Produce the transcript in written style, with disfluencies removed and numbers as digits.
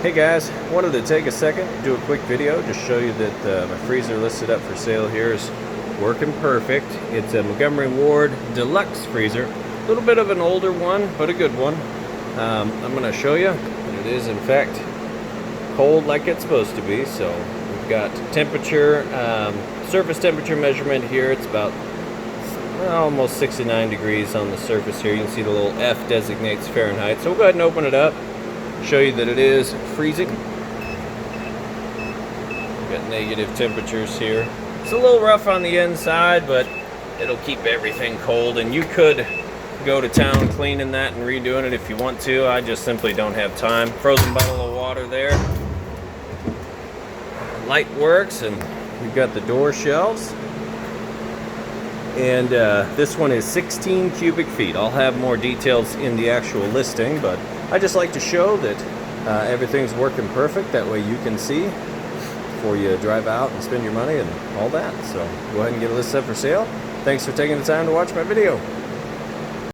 Hey guys, wanted to take a second, do a quick video, just show you that my freezer listed up for sale here is working perfect. It's a Montgomery Ward Deluxe freezer. A little bit of an older one, but a good one. I'm going to show you, and it is in fact cold like it's supposed to be. So we've got temperature, surface temperature measurement here. It's about almost 69 degrees on the surface here. You can see the little F designates Fahrenheit. So we'll go ahead and open it up. Show you that it is freezing. We've got negative temperatures here. It's a little rough on the inside, but it'll keep everything cold, and you could go to town cleaning that and redoing it if you want to. I just simply don't have time. Frozen bottle of water there. Light works, and we've got the door shelves. And this one is 16 cubic feet. I'll have more details in the actual listing, but I just like to show that everything's working perfect. That way you can see before you drive out and spend your money and all that. So go ahead and get a list up for sale. Thanks for taking the time to watch my video.